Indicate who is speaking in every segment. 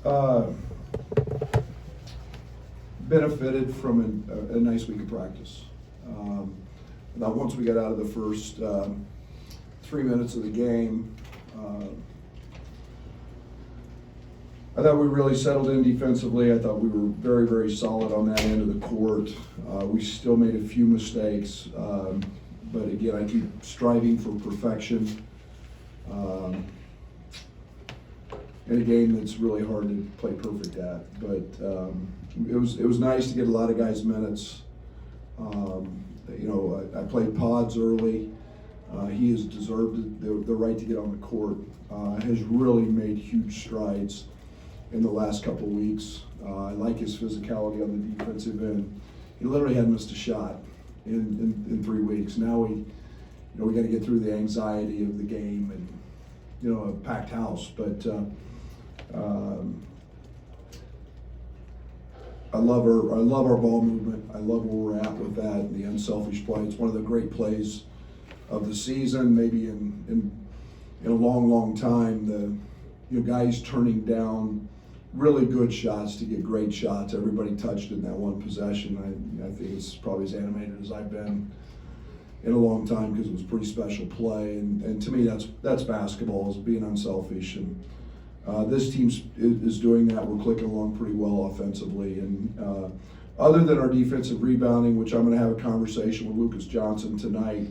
Speaker 1: Uh, benefited from a nice week of practice. I thought once we got out of the first 3 minutes of the game, I thought we really settled in defensively. I thought we were very, very solid on that end of the court. We still made a few mistakes, but again, I keep striving for perfection. In a game that's really hard to play perfect at, but it was nice to get a lot of guys minutes. I played Pods early. He has deserved the right to get on the court. Has really made huge strides in the last couple of weeks. I like his physicality on the defensive end. He literally hadn't missed a shot in 3 weeks. Now we got to get through the anxiety of the game and a packed house, but. I love our ball movement. I love where we're at with that, the unselfish play. It's one of the great plays of the season, maybe in a long time. The guys turning down really good shots to get great shots. Everybody touched in that one possession. I think it's probably as animated as I've been in a long time because it was a pretty special play. And to me, that's basketball, is being unselfish. And this team is doing that. We're clicking along pretty well offensively. And other than our defensive rebounding, which I'm going to have a conversation with Lucas Johnson tonight,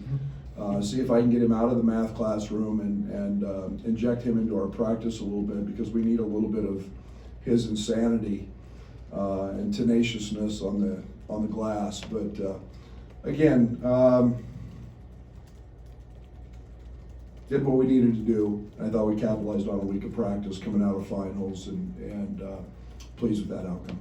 Speaker 1: see if I can get him out of the math classroom and inject him into our practice a little bit, because we need a little bit of his insanity and tenaciousness on the glass. But again, did what we needed to do. I thought we capitalized on a week of practice coming out of finals, and pleased with that outcome.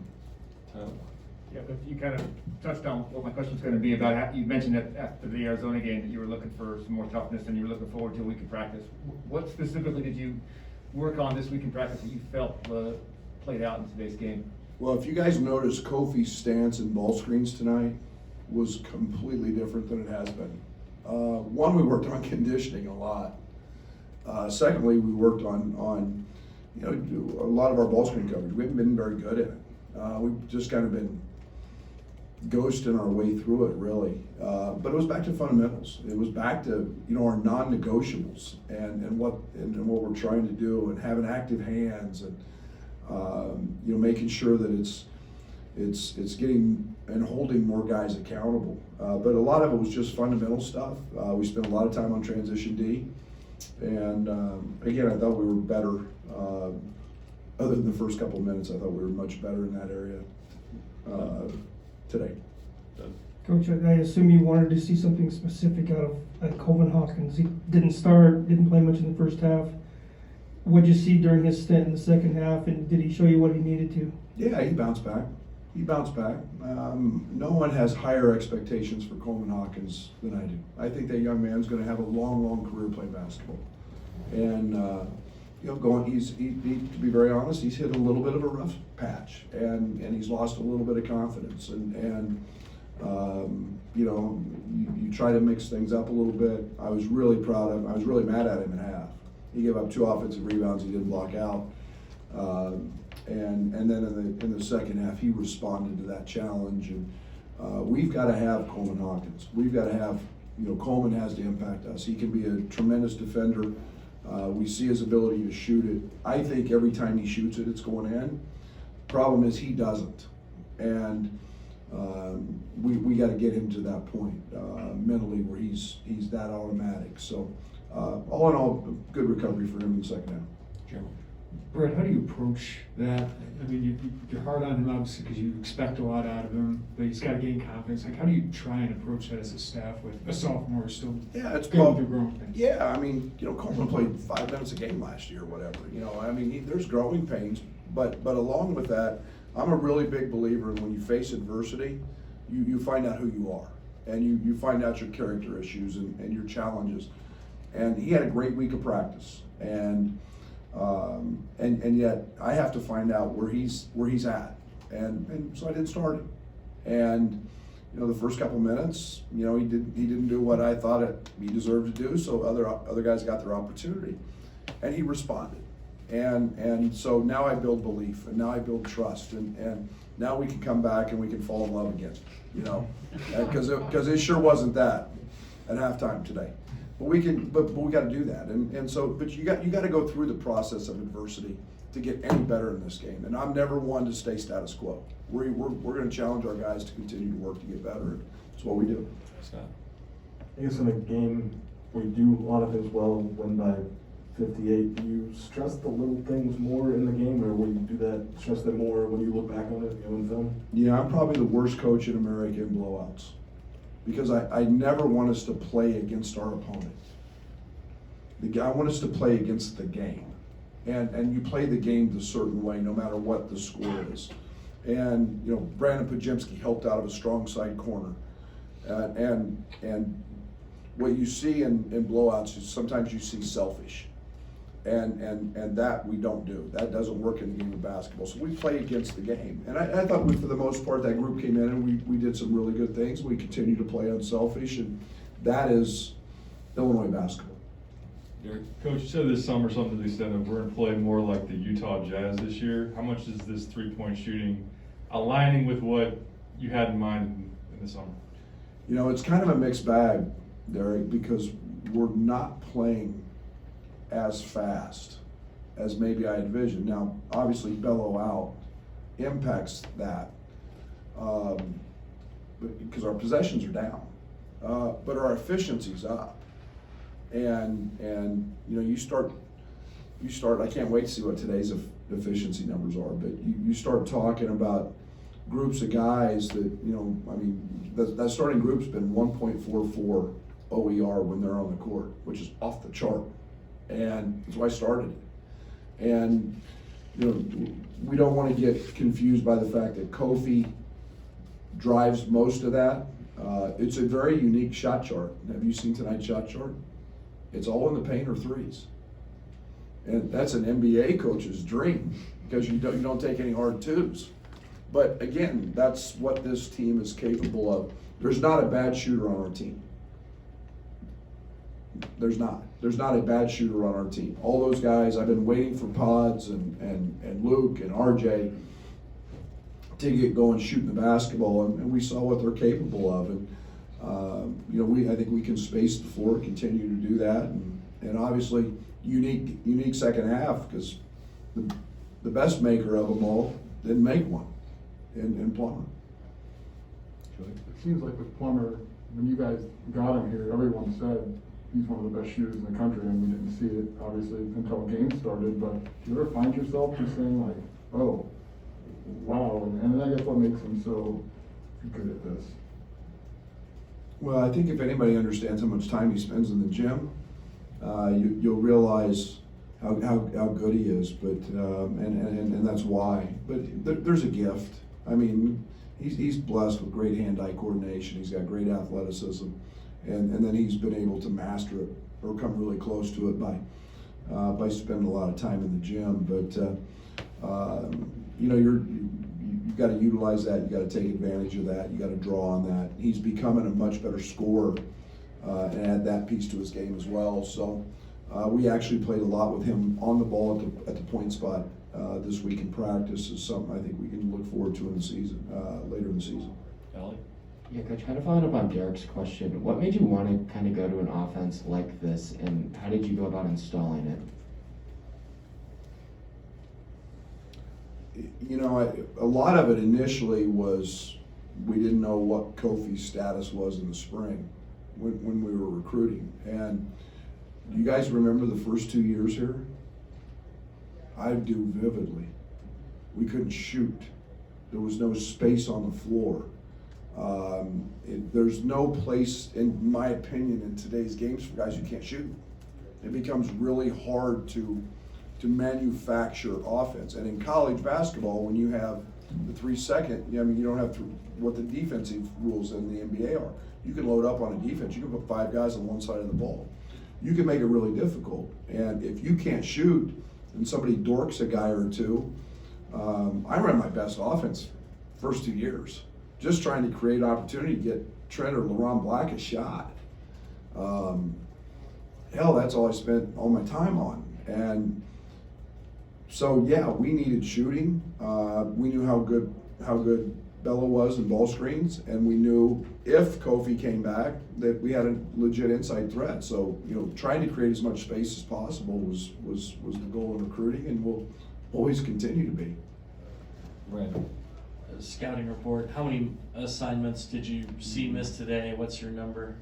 Speaker 2: Yeah, but you kind of touched on what my question was going to be about. You mentioned that after the Arizona game that you were looking for some more toughness and you were looking forward to a week of practice. What specifically did you work on this week in practice that you felt played out in today's game?
Speaker 1: Well, if you guys noticed, Kofi's stance in ball screens tonight was completely different than it has been. One, we worked on conditioning a lot. Secondly, we worked on a lot of our ball screen coverage. We haven't been very good at it. We've just kind of been ghosting our way through it, really. But it was back to fundamentals. It was back to our non-negotiables and what we're trying to do, and having active hands, and making sure that it's getting and holding more guys accountable. But a lot of it was just fundamental stuff. We spent a lot of time on transition D, and again, I thought we were better. Other than the first couple of minutes, I thought we were much better in that area today.
Speaker 3: Coach, I assume you wanted to see something specific out of Coleman Hawkins. He didn't play much in the first half. What did you see during his stint in the second half, and did he show you what he needed to?
Speaker 1: Yeah, he bounced back. No one has higher expectations for Coleman Hawkins than I do. I think that young man's going to have a long career playing basketball. And to be very honest, he's hit a little bit of a rough patch, and he's lost a little bit of confidence. And you try to mix things up a little bit. I was really proud of him. I was really mad at him in half. He gave up 2 offensive rebounds he didn't block out. And then in the second half, he responded to that challenge. And we've got to have Coleman Hawkins. We've got to have, Coleman has to impact us. He can be a tremendous defender. We see his ability to shoot it. I think every time he shoots it, it's going in. Problem is he doesn't. And we got to get him to that point mentally where he's that automatic. So all in all, good recovery for him in the second half.
Speaker 4: Joe. Brad, how do you approach that? I mean, you're hard on him obviously because you expect a lot out of him, but he's got to gain confidence. Like, how do you try and approach that as a staff with a sophomore still going through growing pains?
Speaker 1: Yeah, I mean, Coleman played 5 minutes a game last year or whatever. There's growing pains, but along with that, I'm a really big believer in when you face adversity, you find out who you are, and you find out your character issues and your challenges. And he had a great week of practice, and yet I have to find out where he's at, and so I didn't start him. And the first couple minutes, he didn't do what I thought he deserved to do. So other guys got their opportunity, and he responded. And so now I build belief, and now I build trust, and now we can come back and we can fall in love again, you know? Because it sure wasn't that at halftime today. But we got to do that, and so, but you got to go through the process of adversity to get any better in this game. And I'm never one to stay status quo. We're going to challenge our guys to continue to work to get better. That's what we do.
Speaker 4: Scott?
Speaker 5: I guess in a game where you do a lot of things well, win by 58, do you stress the little things more in the game, or will you do that, stress them more when you look back on it, in film?
Speaker 1: Yeah, I'm probably the worst coach in America in blowouts, because I never want us to play against our opponent. I want us to play against the game, and you play the game the certain way no matter what the score is. And you know, Brandon Pajemski helped out of a strong side corner, and what you see in blowouts is sometimes you see selfish. And that we don't do. That doesn't work in the game of basketball. So we play against the game. And I thought for the most part, that group came in and we did some really good things. We continue to play unselfish, and that is Illinois basketball.
Speaker 6: Coach, you said this summer something to the extent of we're going to play more like the Utah Jazz this year. How much is this three-point shooting aligning with what you had in mind in the summer?
Speaker 1: You know, it's kind of a mixed bag, Derek, because we're not playing as fast as maybe I envisioned. Now, obviously, bellow out impacts that, because our possessions are down, but our efficiency's up. And you know, you start. I can't wait to see what today's efficiency numbers are. But you start talking about groups of guys that, you know, I mean, that starting group's been 1.44 OER when they're on the court, which is off the chart. And that's why I started it. And you know, we don't want to get confused by the fact that Kofi drives most of that. It's a very unique shot chart. Have you seen tonight's shot chart? It's all in the paint or threes. And that's an NBA coach's dream, because you don't take any hard twos. But again, that's what this team is capable of. There's not a bad shooter on our team. There's not a bad shooter on our team. All those guys, I've been waiting for Pods and Luke and RJ to get going shooting the basketball, and we saw what they're capable of. And you know, I think we can space the floor, continue to do that, and obviously unique second half, because the best maker of them all didn't make one in Plummer.
Speaker 7: It seems like with Plummer, when you guys got him here, everyone said he's one of the best shooters in the country, and we didn't see it, obviously, until games started. But do you ever find yourself just saying, like, oh, wow, and I guess what makes him so good at this?
Speaker 1: Well, I think if anybody understands how much time he spends in the gym, you'll realize how good he is. But and that's why. But there's a gift. I mean, he's blessed with great hand-eye coordination. He's got great athleticism, and then he's been able to master it or come really close to it by spending a lot of time in the gym. But you know, you've got to utilize that. You got to take advantage of that. You got to draw on that. He's becoming a much better scorer, and add that piece to his game as well. So we actually played a lot with him on the ball at the point spot this week in practice. Is something I think we can look forward to in the season, later in the season.
Speaker 6: Ellie?
Speaker 8: Yeah, Coach, kind of following up on Derek's question, what made you want to kind of go to an offense like this, and how did you go about installing it?
Speaker 1: You know, a lot of it initially was we didn't know what Kofi's status was in the spring when we were recruiting. And do you guys remember the first 2 years here? I do vividly. We couldn't shoot. There was no space on the floor. There's no place, in my opinion, in today's games for guys who can't shoot. It becomes really hard to manufacture offense. And in college basketball, when you have the 3 second, I mean, you don't have what the defensive rules in the NBA are. You can load up on a defense. You can put 5 guys on one side of the ball. You can make it really difficult. And if you can't shoot and somebody dorks a guy or two, I ran my best offense first 2 years, just trying to create opportunity to get Trent or LaRon Black a shot. Hell, that's all I spent all my time on. And So yeah, we needed shooting. We knew how good Bella was in ball screens, and we knew if Kofi came back that we had a legit inside threat. So trying to create as much space as possible was the goal in recruiting, and will always continue to be.
Speaker 9: Brad, scouting report, how many assignments did you see missed today? What's your number?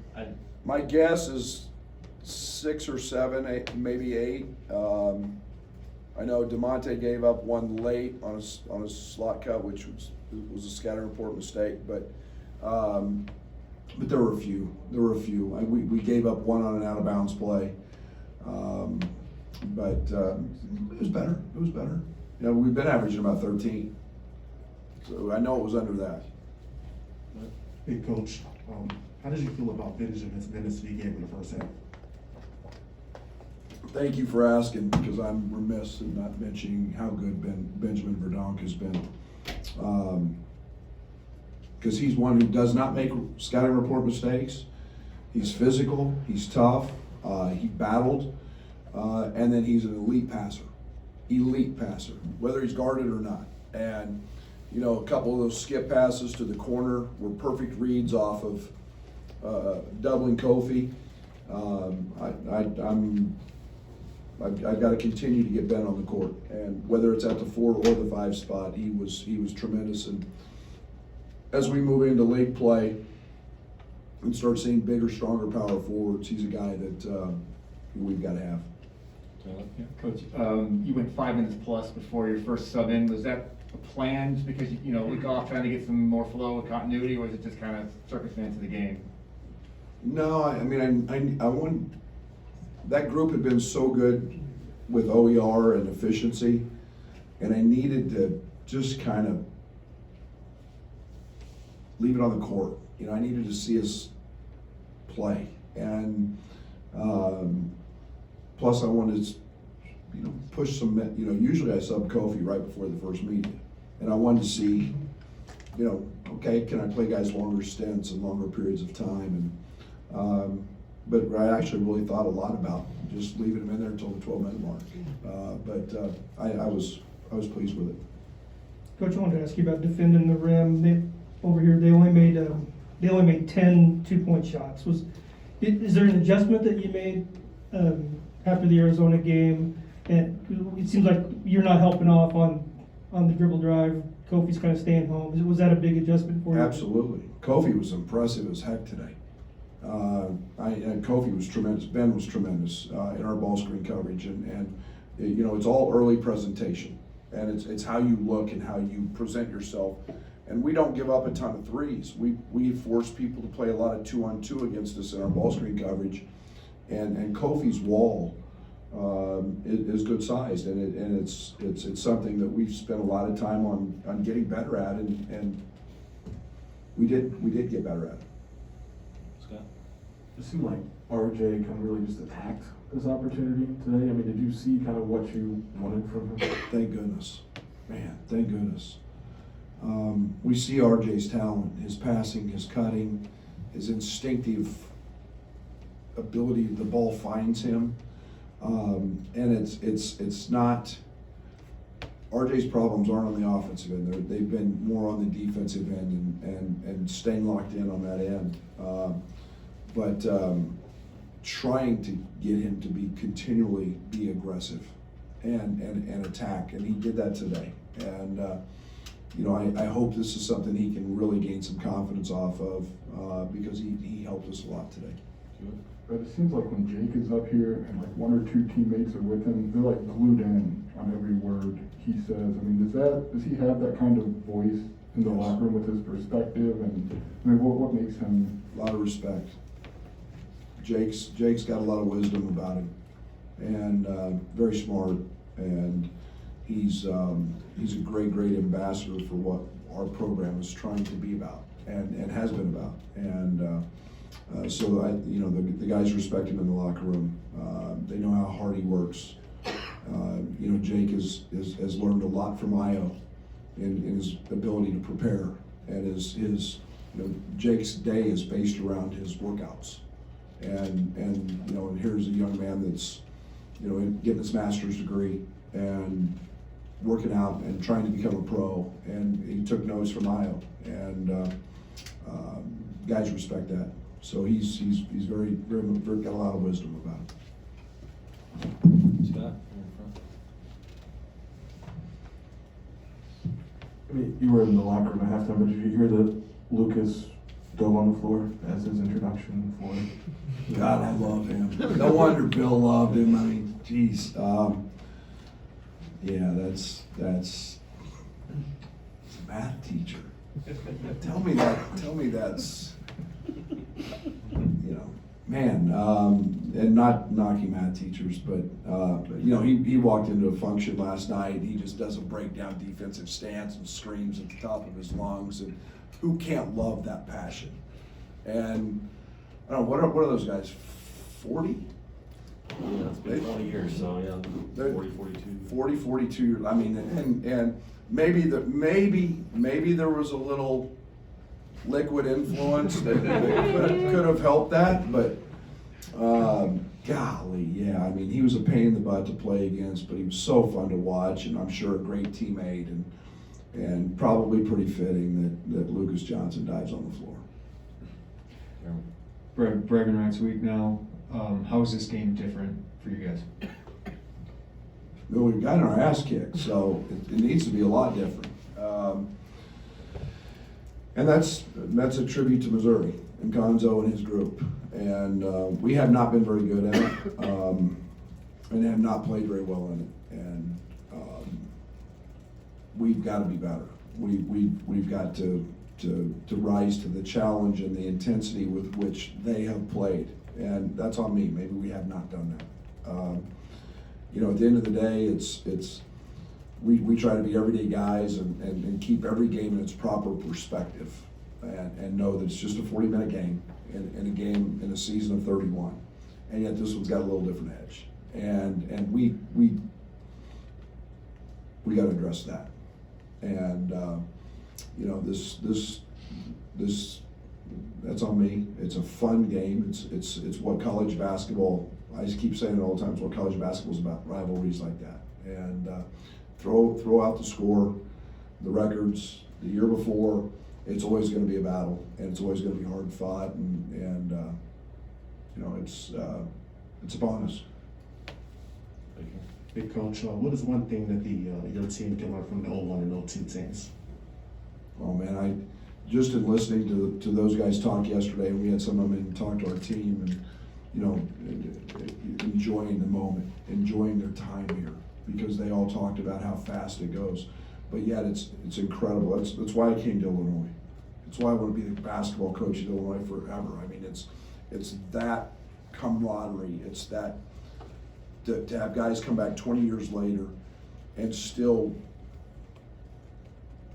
Speaker 1: My guess is 6 or 7, 8, maybe 8. I know DeMonte gave up one late on a slot cut, which was a scouting report mistake, but there were a few. We gave up one on an out of bounds play, but it was better. We've been averaging about 13, so I know it was under that.
Speaker 10: Hey, Coach, how did you feel about finishing his minutes that he gave in the first half?
Speaker 1: Thank you for asking, because I'm remiss in not mentioning how good Benjamin Verdonk has been. Because he's one who does not make scouting report mistakes. He's physical, he's tough, he battled, and then he's an elite passer, whether he's guarded or not. And a couple of those skip passes to the corner were perfect reads off of doubling Kofi. I've got to continue to get Ben on the court, and whether it's at the 4 or the 5 spot, he was tremendous. And as we move into league play and start seeing bigger, stronger power forwards, he's a guy that we've got to have.
Speaker 2: Yeah, Coach, you went 5 minutes plus before your first sub in. Was that a plan because week off trying to get some more flow and continuity, or was it just kind of circumstance of the game?
Speaker 1: No, I mean I want. That group had been so good with OER and efficiency, and I needed to just kind of leave it on the court. I needed to see us play, and plus I wanted to, push some. Usually I sub Kofi right before the first meeting, and I wanted to see, okay, can I play guys longer stints and longer periods of time, and. But I actually really thought a lot about just leaving him in there until the 12-minute mark. I was pleased with it.
Speaker 3: Coach, I wanted to ask you about defending the rim. They only made 10 2-point shots. Is there an adjustment that you made after the Arizona game? And it seems like you're not helping off on the dribble drive. Kofi's kind of staying home. Was that a big adjustment for you?
Speaker 1: Absolutely. Kofi was impressive as heck today. Kofi was tremendous. Ben was tremendous in our ball screen coverage, and it's all early presentation, and it's how you look and how you present yourself. And we don't give up a ton of threes. We force people to play a lot of 2-on-2 against us in our ball screen coverage, and Kofi's wall is good sized, and it's something that we've spent a lot of time on getting better at, and we did get better at it.
Speaker 5: It seemed like RJ kind of really just attacked this opportunity today. I mean, did you see kind of what you wanted from him?
Speaker 1: Thank goodness, man. Thank goodness. We see RJ's talent, his passing, his cutting, his instinctive ability. The ball finds him, and it's not. RJ's problems aren't on the offensive end. They've been more on the defensive end and staying locked in on that end. But trying to get him to continually be aggressive and attack, and he did that today. And I hope this is something he can really gain some confidence off of because he helped us a lot today.
Speaker 7: But it seems like when Jake is up here and like 1 or 2 teammates are with him, they're like glued in on every word he says. I mean, does he have that kind of voice in the locker room with his perspective? And I mean, what makes him?
Speaker 1: A lot of respect. Jake's got a lot of wisdom about him, and very smart, and he's a great ambassador for what our program is trying to be about and has been about. And so the guys respect him in the locker room. They know how hard he works. Jake has learned a lot from Io in his ability to prepare, and his Jake's day is based around his workouts. And here's a young man that's getting his master's degree, and working out and trying to become a pro, and he took notes from Io, and guys respect that. So he's very got a lot of wisdom about it.
Speaker 9: Scott?
Speaker 5: I mean, you were in the locker room at halftime, but did you hear that Lucas dove on the floor as his introduction for?
Speaker 1: God, I love him. No wonder Bill loved him. I mean, geez. Yeah, that's he's a math teacher. Tell me that's, you know, man, and not knocking math teachers, but you know, he walked into a function last night, he just does a breakdown defensive stance and screams at the top of his lungs, and who can't love that passion? And I don't know, what are those guys, 40?
Speaker 9: Yeah, it's been 20 years, so yeah,
Speaker 1: They're
Speaker 9: 40, 42.
Speaker 1: 40, 42, I mean, and maybe there was a little liquid influence that could have helped that, but golly, yeah, I mean, he was a pain in the butt to play against, but he was so fun to watch, and I'm sure a great teammate, and probably pretty fitting that Lucas Johnson dives on the floor.
Speaker 4: Bragging rights week now. How is this game different for you guys?
Speaker 1: Well, we've gotten our ass kicked, so it needs to be a lot different. And that's a tribute to Missouri and Gonzo and his group. And we have not been very good at it, and have not played very well in it. And we've got to be better. We've got to rise to the challenge and the intensity with which they have played. And that's on me. Maybe we have not done that. You know, at the end of the day, we try to be everyday guys and keep every game in its proper perspective, and know that it's just a 40-minute game in a game in a season of 31, and yet this one's got a little different edge, and we got to address that, and you know, this that's on me. It's a fun game. It's what college basketball. I just keep saying it all the time. It's what college basketball is about. Rivalries like that, and throw out the score, the records. The year before, it's always going to be a battle, and it's always going to be hard fought, and you know, it's upon us.
Speaker 10: Big Coach, what is one thing that your team can learn from the 01 and 02 teams?
Speaker 1: Oh man, I just in listening to those guys talk yesterday, and we had some of them in talk to our team, and you know, enjoying the moment, enjoying their time here, because they all talked about how fast it goes, but yet it's incredible. That's why I came to Illinois. It's why I want to be the basketball coach at Illinois forever. I mean, it's that camaraderie. It's that to have guys come back 20 years later and still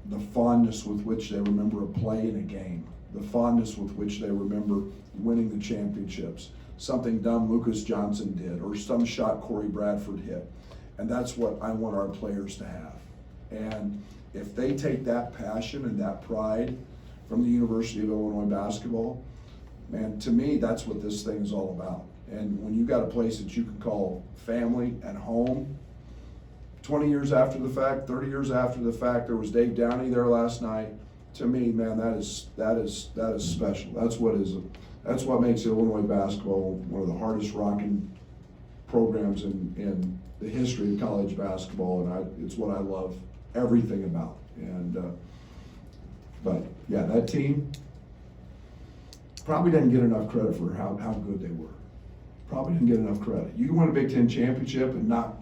Speaker 1: the fondness with which they remember a play in a game, the fondness with which they remember winning the championships, something dumb Lucas Johnson did, or some shot Corey Bradford hit. And that's what I want our players to have. And if they take that passion and that pride from the University of Illinois basketball, man, to me, that's what this thing is all about. And when you've got a place that you can call family and home, 20 years after the fact, 30 years after the fact, there was Dave Downey there last night. To me, man, that is special. That's what makes Illinois basketball one of the hardest rocking programs in the history of college basketball, and it's what I love everything about. And but yeah, that team probably didn't get enough credit for how good they were. Probably didn't get enough credit. You can win a Big Ten championship and not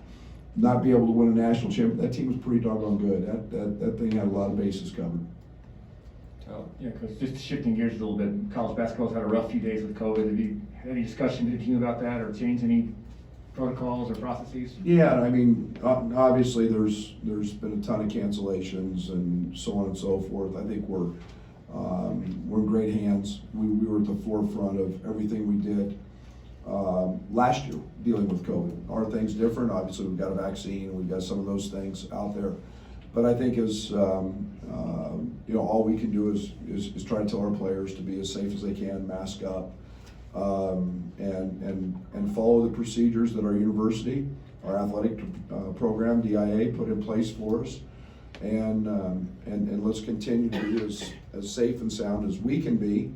Speaker 1: be able to win a national championship. That team was pretty doggone good. That thing had a lot of bases covered.
Speaker 2: Yeah, because just shifting gears a little bit, college basketball's had a rough few days with COVID. Have you had any discussion with the team about that, or changed any protocols or processes?
Speaker 1: Yeah, I mean, obviously there's been a ton of cancellations and so on and so forth. I think we're in great hands. We were at the forefront of everything we did last year dealing with COVID. Are things different? Obviously, we've got a vaccine, we've got some of those things out there. But I think as you know, all we can do is try to tell our players to be as safe as they can, mask up, and follow the procedures that our university, our athletic program, DIA, put in place for us. And let's continue to be as safe and sound as we can be,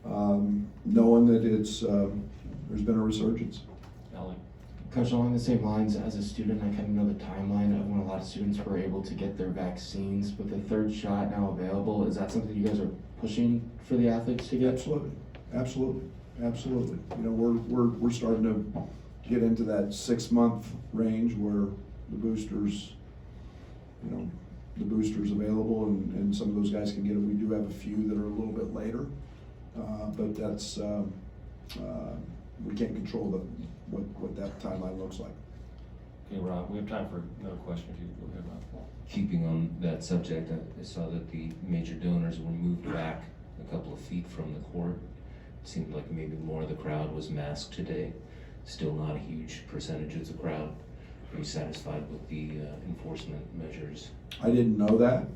Speaker 1: knowing that there's been a resurgence.
Speaker 9: Ally?
Speaker 8: Coach, along the same lines, as a student, I kind of know the timeline of when a lot of students were able to get their vaccines. With the third shot now available, is that something you guys are pushing for the athletes to get?
Speaker 1: Absolutely, absolutely, absolutely. You know, we're starting to get into that 6-month range where the boosters, you know, the boosters available, and some of those guys can get it. We do have a few that are a little bit later, but that's we can't control what that timeline looks like.
Speaker 11: Okay, Rob, we have time for another question if you go ahead, Rob.
Speaker 12: Keeping on that subject, I saw that the major donors were moved back a couple of feet from the court. It seemed like maybe more of the crowd was masked today. Still not a huge percentage of the crowd. Are you satisfied with the enforcement measures?
Speaker 1: I didn't know that.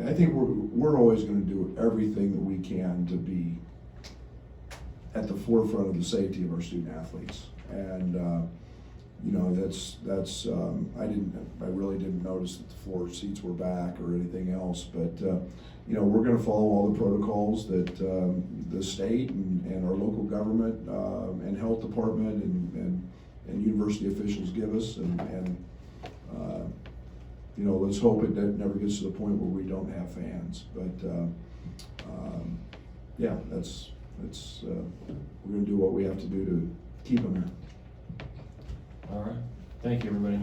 Speaker 1: I think we're always going to do everything that we can to be at the forefront of the safety of our student athletes, and you know, that's I really didn't notice that the floor seats were back or anything else, but you know, we're going to follow all the protocols that the state and our local government and health department and university officials give us, and you know, let's hope it never gets to the point where we don't have fans. But yeah, that's we're going to do what we have to do to keep them there.
Speaker 11: All right. Thank you, everybody.